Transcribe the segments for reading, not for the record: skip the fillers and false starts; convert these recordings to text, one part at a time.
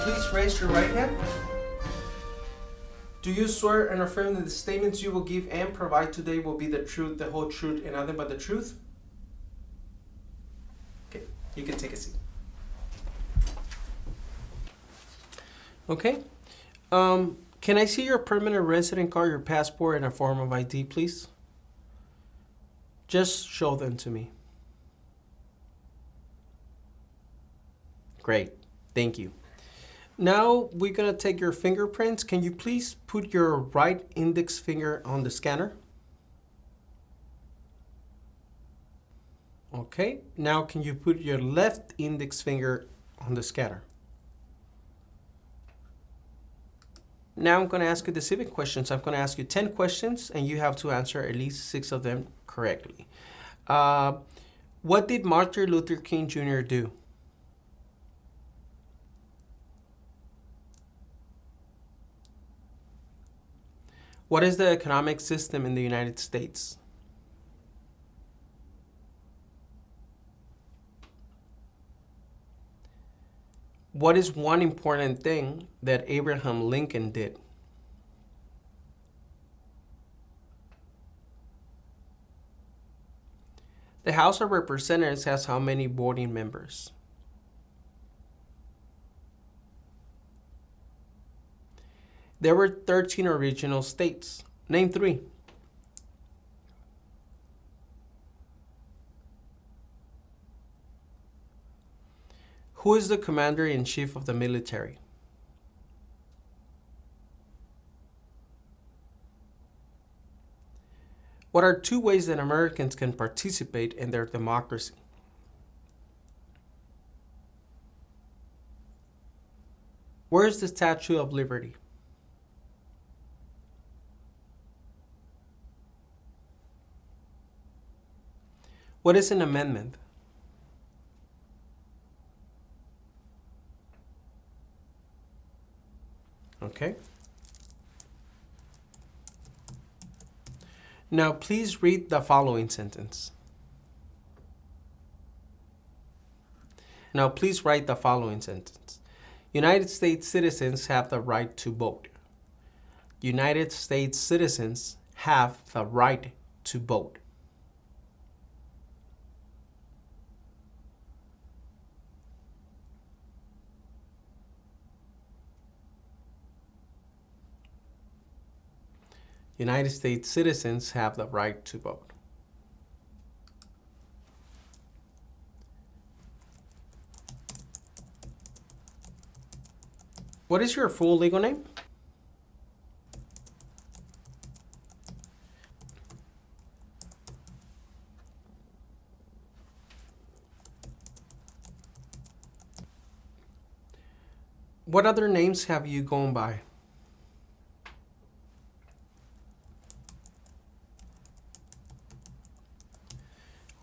please raise your right hand? Do you swear and affirm that the statements you will give and provide today will be the truth, the whole truth, and nothing but the truth? Okay, you can take a seat. Okay. Can I see your permanent resident card, your passport, and a form of ID, please? Just show them to me. Great. Thank you. Now we're going to take your fingerprints. Can you please put your right index finger on the scanner? Okay. Now can you put your left index finger on the scanner? Now I'm going to ask you the civic questions. I'm going to ask you 10 questions, and you have to answer at least 6 of them correctly. What did Martin Luther King Jr. do? What is the economic system in the United States? What is one important thing that Abraham Lincoln did? The House of Representatives has how many voting members? There were 13 original states. Name 3. Who is the commander-in-chief of the military? What are 2 ways that Americans can participate in their democracy? Where is the Statue of Liberty? What is an amendment? Okay. Now please read the following sentence. Now please write the following sentence. United States citizens have the right to vote. United States citizens have the right to vote. United States citizens have the right to vote. What is your full legal name? What other names have you gone by?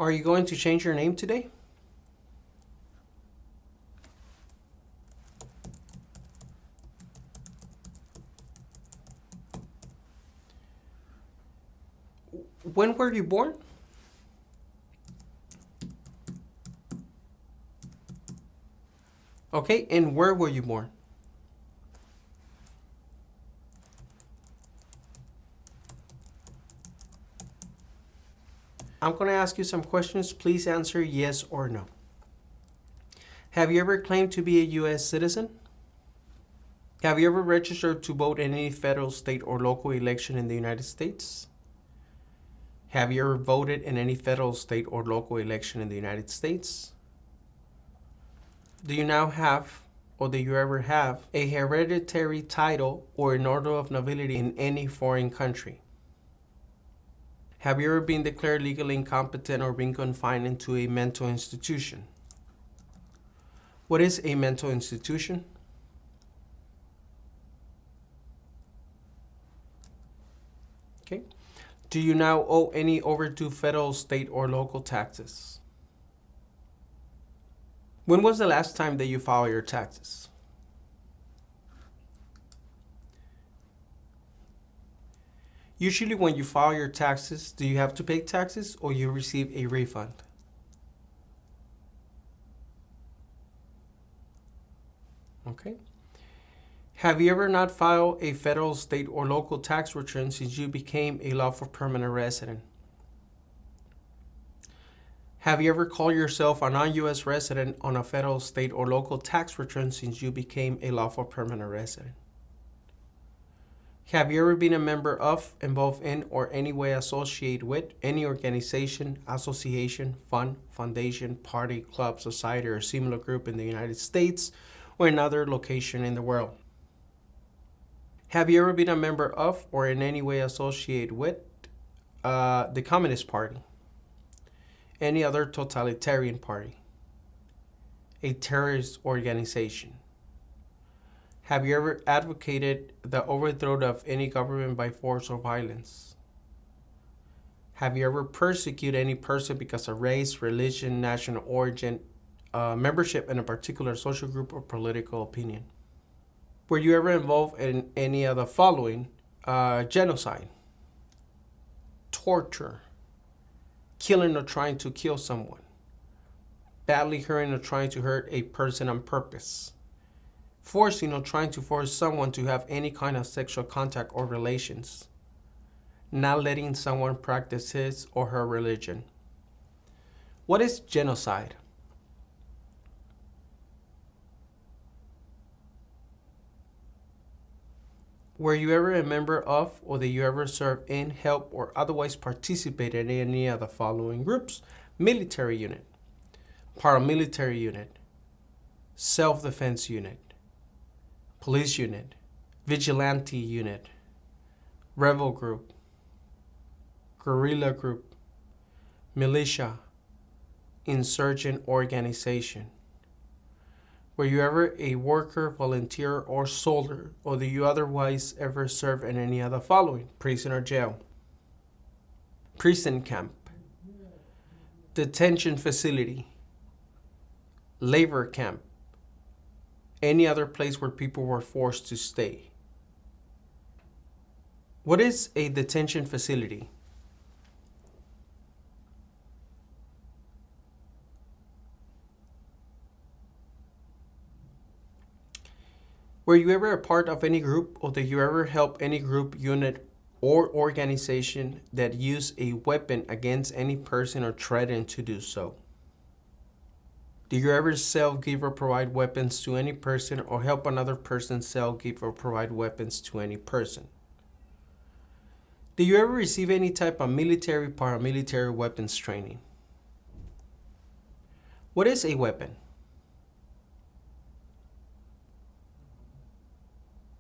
Are you going to change your name today? When were you born? Okay, and where were you born? I'm going to ask you some questions. Please answer yes or no. Have you ever claimed to be a U.S. citizen? Have you ever registered to vote in any federal, state, or local election in the United States? Have you ever voted in any federal, state, or local election in the United States? Do you now have, or do you ever have, a hereditary title or an order of nobility in any foreign country? Have you ever been declared legally incompetent or been confined into a mental institution? What is a mental institution? Okay. Do you now owe any overdue federal, state, or local taxes? When was the last time that you filed your taxes? Usually when you file your taxes, do you have to pay taxes or you receive a refund? Okay. Have you ever not filed a federal, state, or local tax return since you became a lawful permanent resident? Have you ever called yourself a non-U.S. resident on a federal, state, or local tax return since you became a lawful permanent resident? Have you ever been a member of, involved in, or any way associated with any organization, association, fund, foundation, party, club, society, or similar group in the United States or another location in the world? Have you ever been a member of or in any way associated with the Communist Party, any other totalitarian party, a terrorist organization? Have you ever advocated the overthrow of any government by force or violence? Have you ever persecuted any person because of race, religion, national origin, membership in a particular social group, or political opinion? Were you ever involved in any of the following? Genocide, torture, killing or trying to kill someone, badly hurting or trying to hurt a person on purpose, forcing or trying to force someone to have any kind of sexual contact or relations, not letting someone practice his or her religion. What is genocide? Were you ever a member of, or did you ever serve in, help, or otherwise participate in any of the following groups? Military unit, paramilitary unit, self-defense unit, police unit, vigilante unit, rebel group, guerrilla group, militia, insurgent organization? Were you ever a worker, volunteer, or soldier, or do you otherwise ever serve in any of the following? Prison or jail, prison camp, detention facility, labor camp, any other place where people were forced to stay. What is a detention facility? Were you ever a part of any group, or did you ever help any group, unit, or organization that used a weapon against any person or threatened to do so? Did you ever sell, give, or provide weapons to any person, or help another person sell, give, or provide weapons to any person? Did you ever receive any type of military, paramilitary weapons training? What is a weapon?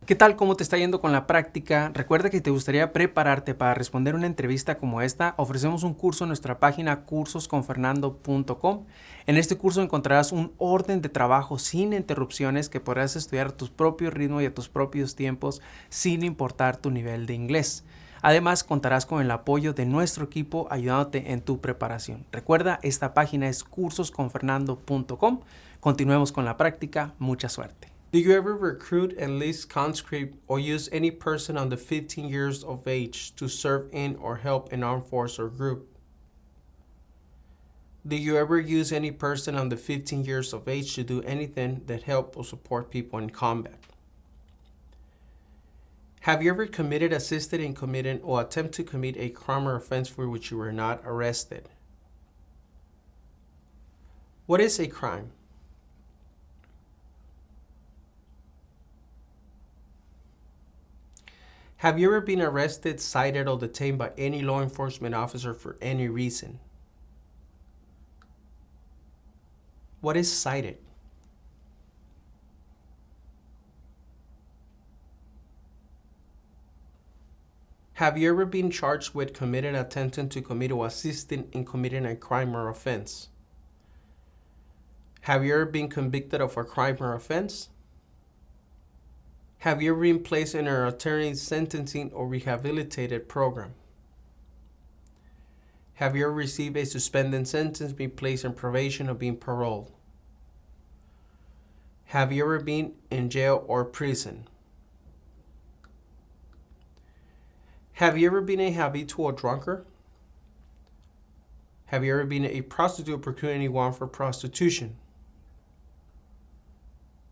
¿Qué tal? ¿Cómo te está yendo con la práctica? Recuerda que si te gustaría prepararte para responder una entrevista como esta, ofrecemos un curso en nuestra página cursosconfernando.com. En este curso encontrarás un orden de trabajo sin interrupciones que podrás estudiar a tu propio ritmo y a tus propios tiempos sin importar tu nivel de inglés. Además, contarás con el apoyo de nuestro equipo ayudándote en tu preparación. Recuerda, esta página es cursosconfernando.com. Continuemos con la práctica. Mucha suerte. Do you ever recruit, enlist, conscript, or use any person under 15 years of age to serve in or help an armed force or group? Do you ever use any person under 15 years of age to do anything that help or support people in combat? Have you ever committed, assisted in committing, or attempt to commit a crime or offense for which you were not arrested? What is a crime? Have you ever been arrested, cited, or detained by any law enforcement officer for any reason? What is cited? Have you ever been charged with committing, attempting to commit, or assisting in committing a crime or offense? Have you ever been convicted of a crime or offense? Have you ever been placed in an alternative sentencing or rehabilitated program? Have you ever received a suspended sentence, been placed in probation, or been paroled? Have you ever been in jail or prison? Have you ever been a habitual drunkard? Have you ever been a prostitute procuring anyone for prostitution?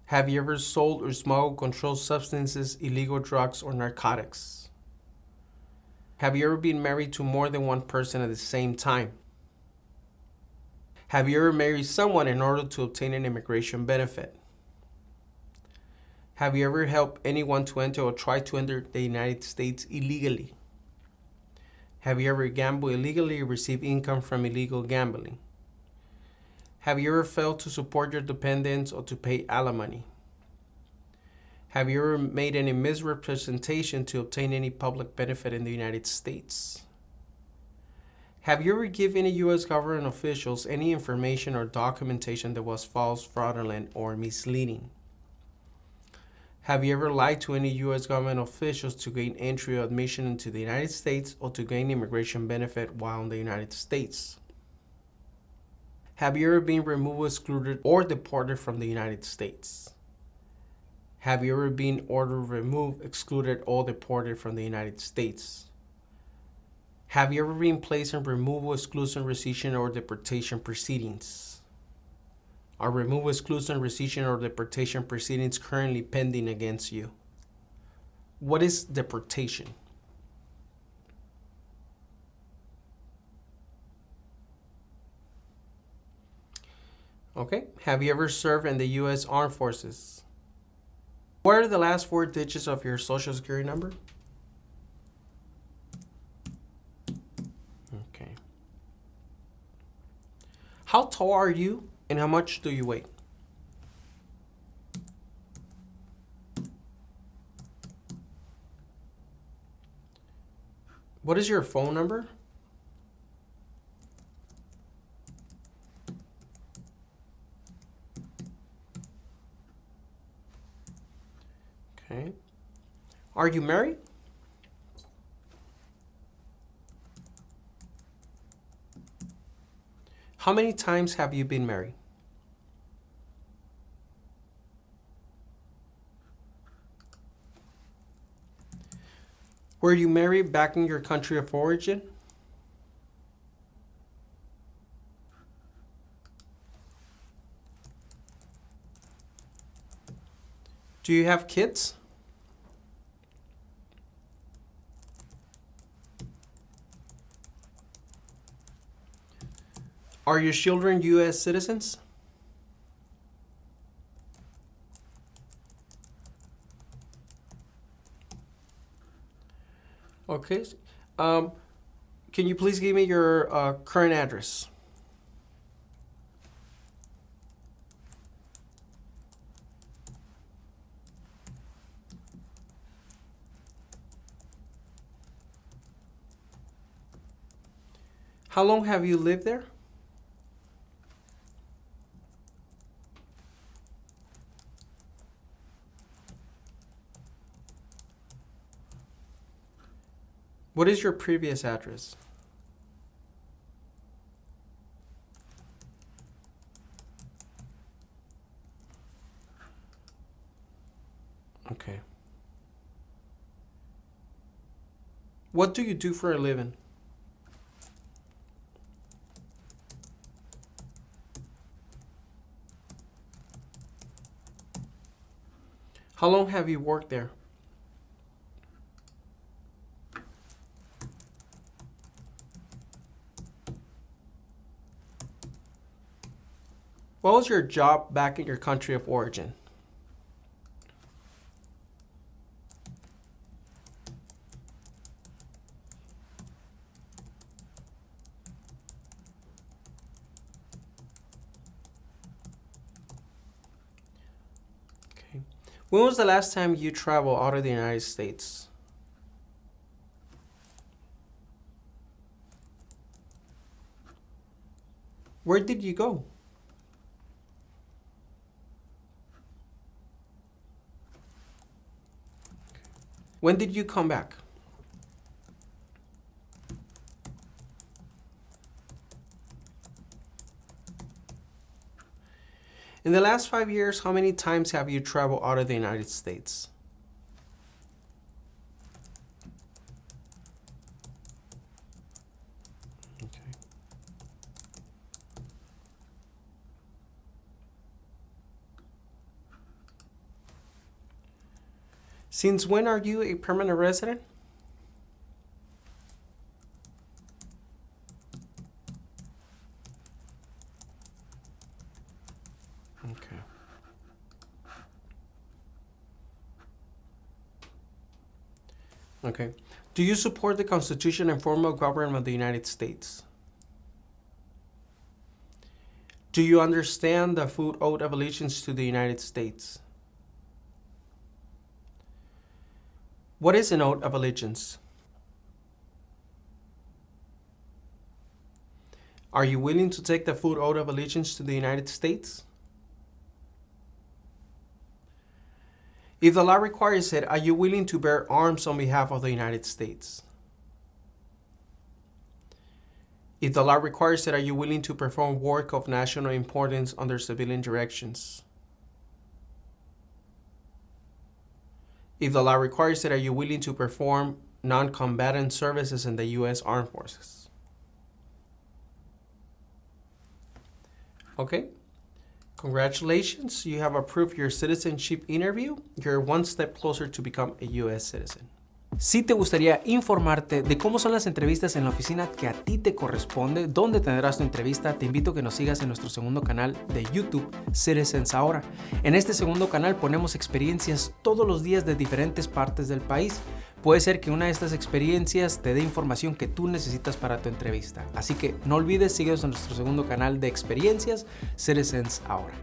Have you ever sold or smuggled controlled substances, illegal drugs, or narcotics? Have you ever been married to more than one person at the same time? Have you ever married someone in order to obtain an immigration benefit? Have you ever helped anyone to enter or try to enter the United States illegally? Have you ever gambled illegally or received income from illegal gambling? Have you ever failed to support your dependents or to pay alimony? Have you ever made any misrepresentation to obtain any public benefit in the United States? Have you ever given any U.S. government officials any information or documentation that was false, fraudulent, or misleading? Have you ever lied to any U.S. government officials to gain entry or admission into the United States or to gain immigration benefit while in the United States? Have you ever been removed, excluded, or deported from the United States? Have you ever been ordered removed, excluded, or deported from the United States? Have you ever been placed in removal, exclusion, rescission, or deportation proceedings? Are removal, exclusion, rescission, or deportation proceedings currently pending against you? What is deportation? Okay. Have you ever served in the U.S. Armed Forces? What are the last 4 digits of your Social Security number? Okay. How tall are you and how much do you weigh? What is your phone number? Okay. Are you married? How many times have you been married? Were you married back in your country of origin? Do you have kids? Are your children U.S. citizens? Okay. Can you please give me your current address? How long have you lived there? What is your previous address? Okay. What do you do for a living? How long have you worked there? What was your job back in your country of origin? Okay. When was the last time you traveled out of the United States? Where did you go? When did you come back? In the last 5 years, how many times have you traveled out of the United States? Okay. Since when are you a permanent resident? Okay. Okay. Do you support the Constitution and form of government of the United States? Do you understand the full oath of allegiance to the United States? What is an oath of allegiance? Are you willing to take the full oath of allegiance to the United States? If the law requires it, are you willing to bear arms on behalf of the United States? If the law requires it, are you willing to perform work of national importance under civilian directions? If the law requires it, are you willing to perform non-combatant services in the U.S. Armed Forces? Okay. Congratulations, you have approved your citizenship interview. You're one step closer to become a U.S. citizen. Si te gustaría informarte de cómo son las entrevistas en la oficina que a ti te corresponde, dónde tendrás tu entrevista, te invito a que nos sigas en nuestro segundo canal de YouTube, Citizens Ahora. En este segundo canal ponemos experiencias todos los días de diferentes partes del país. Puede ser que una de estas experiencias te dé información que tú necesitas para tu entrevista. Así que no olvides, síguenos en nuestro segundo canal de experiencias, Citizens Ahora.